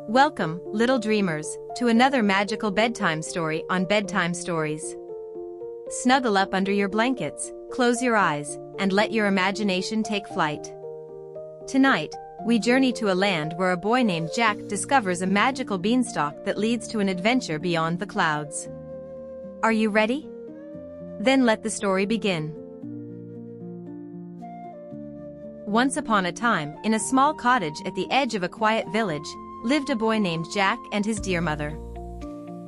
Welcome, little dreamers, to another magical bedtime story on Bedtime Stories. Snuggle up under your blankets, close your eyes, and let your imagination take flight. Tonight, we journey to a land where a boy named Jack discovers a magical beanstalk that leads to an adventure beyond the clouds. Are you ready? Then let the story begin. Once upon a time, in a small cottage at the edge of a quiet village, lived a boy named Jack and his dear mother.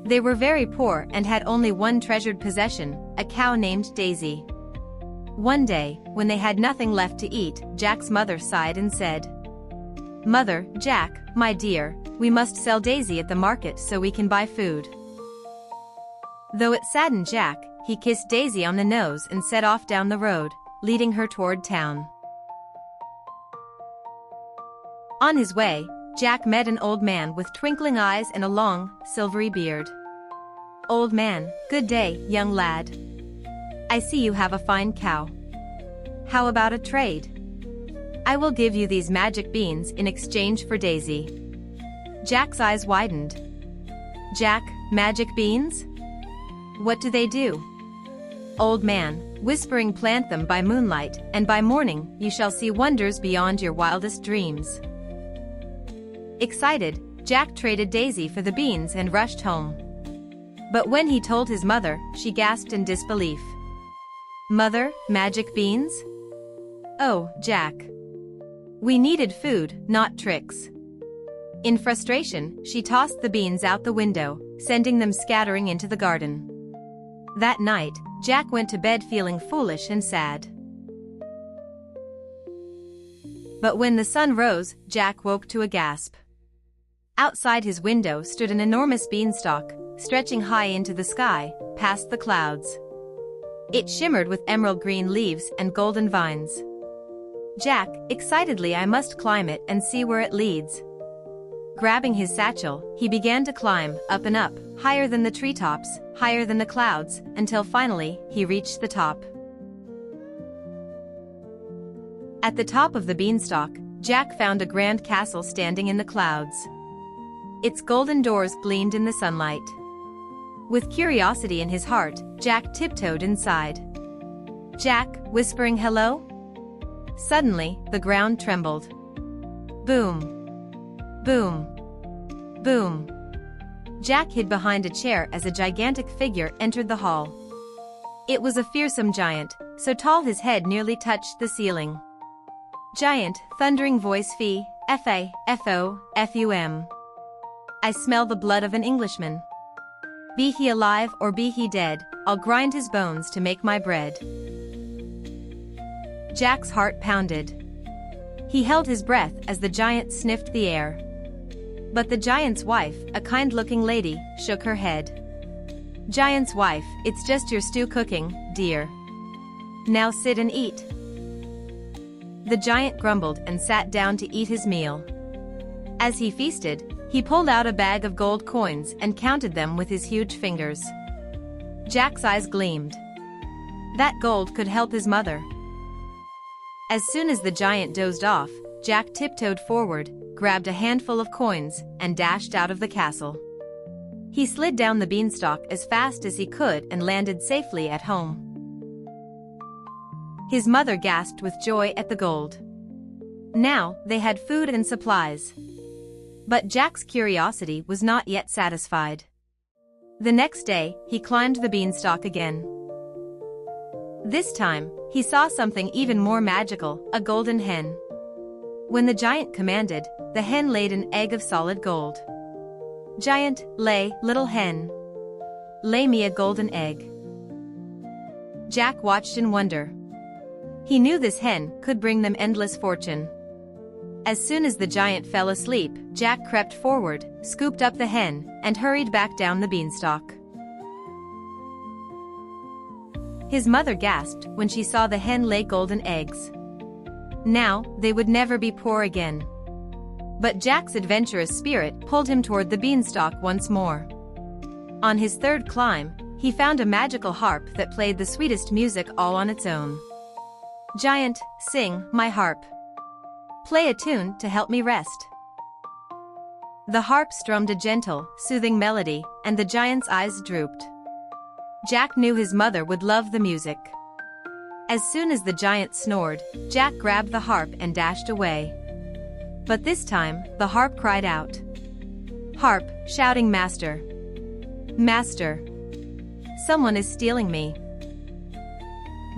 They were very poor and had only one treasured possession, a cow named Daisy. One day, when they had nothing left to eat, Jack's mother sighed and said, "Mother, Jack, my dear, we must sell Daisy at the market so we can buy food." Though it saddened Jack, he kissed Daisy on the nose and set off down the road, leading her toward town. On his way, Jack met an old man with twinkling eyes and a long, silvery beard. "Old man, good day, young lad. I see you have a fine cow. How about a trade? I will give you these magic beans in exchange for Daisy." Jack's eyes widened. "Jack, magic beans? What do they do?" "Old man, whispering, plant them by moonlight, and by morning you shall see wonders beyond your wildest dreams." Excited, Jack traded Daisy for the beans and rushed home. But when he told his mother, she gasped in disbelief. "Mother, magic beans? Oh, Jack. We needed food, not tricks." In frustration, she tossed the beans out the window, sending them scattering into the garden. That night, Jack went to bed feeling foolish and sad. But when the sun rose, Jack woke to a gasp. Outside his window stood an enormous beanstalk, stretching high into the sky, past the clouds. It shimmered with emerald green leaves and golden vines. Jack, excitedly, "I must climb it and see where it leads." Grabbing his satchel, he began to climb, up and up, higher than the treetops, higher than the clouds, until finally, he reached the top. At the top of the beanstalk, Jack found a grand castle standing in the clouds. Its golden doors gleamed in the sunlight. With curiosity in his heart, Jack tiptoed inside. Jack, whispering hello? Suddenly, the ground trembled. Boom! Boom! Boom! Jack hid behind a chair as a gigantic figure entered the hall. It was a fearsome giant, so tall his head nearly touched the ceiling. Giant, thundering voice, "F-A-F-O-F-U-M. I smell the blood of an Englishman. Be he alive or be he dead, I'll grind his bones to make my bread." Jack's heart pounded. He held his breath as the giant sniffed the air. But the giant's wife, a kind-looking lady, shook her head. "Giant's wife, it's just your stew cooking, dear. Now sit and eat." The giant grumbled and sat down to eat his meal. As he feasted, he pulled out a bag of gold coins and counted them with his huge fingers. Jack's eyes gleamed. That gold could help his mother. As soon as the giant dozed off, Jack tiptoed forward, grabbed a handful of coins, and dashed out of the castle. He slid down the beanstalk as fast as he could and landed safely at home. His mother gasped with joy at the gold. Now, they had food and supplies. But Jack's curiosity was not yet satisfied. The next day, he climbed the beanstalk again. This time, he saw something even more magical, a golden hen. When the giant commanded, the hen laid an egg of solid gold. "Giant, lay, little hen. Lay me a golden egg." Jack watched in wonder. He knew this hen could bring them endless fortune. As soon as the giant fell asleep, Jack crept forward, scooped up the hen, and hurried back down the beanstalk. His mother gasped when she saw the hen lay golden eggs. Now, they would never be poor again. But Jack's adventurous spirit pulled him toward the beanstalk once more. On his third climb, he found a magical harp that played the sweetest music all on its own. "Giant, sing, my harp. Play a tune to help me rest." The harp strummed a gentle, soothing melody, and the giant's eyes drooped. Jack knew his mother would love the music. As soon as the giant snored, Jack grabbed the harp and dashed away. But this time, the harp cried out. "Harp," shouting, "Master! Master! Someone is stealing me!"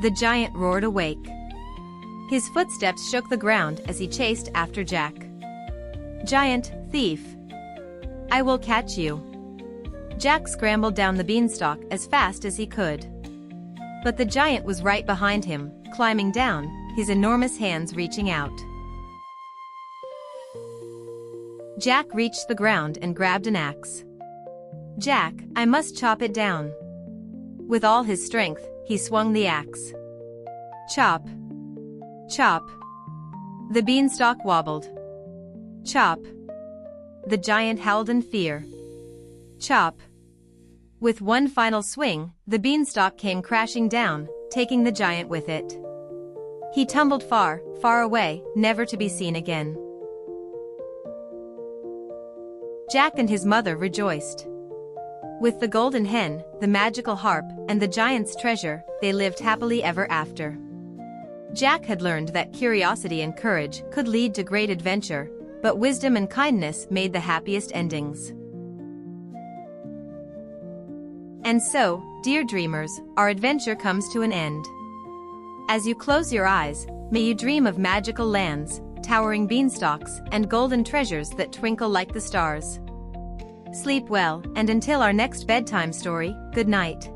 The giant roared awake. His footsteps shook the ground as he chased after Jack. "Giant, thief! I will catch you!" Jack scrambled down the beanstalk as fast as he could. But the giant was right behind him, climbing down, his enormous hands reaching out. Jack reached the ground and grabbed an axe. "Jack, I must chop it down." With all his strength, he swung the axe. Chop! Chop! The beanstalk wobbled. Chop! The giant howled in fear. Chop! With one final swing, the beanstalk came crashing down, taking the giant with it. He tumbled far, far away, never to be seen again. Jack and his mother rejoiced. With the golden hen, the magical harp, and the giant's treasure, they lived happily ever after. Jack had learned that curiosity and courage could lead to great adventure, but wisdom and kindness made the happiest endings. And so, dear dreamers, our adventure comes to an end. As you close your eyes, may you dream of magical lands, towering beanstalks, and golden treasures that twinkle like the stars. Sleep well, and until our next bedtime story, good night.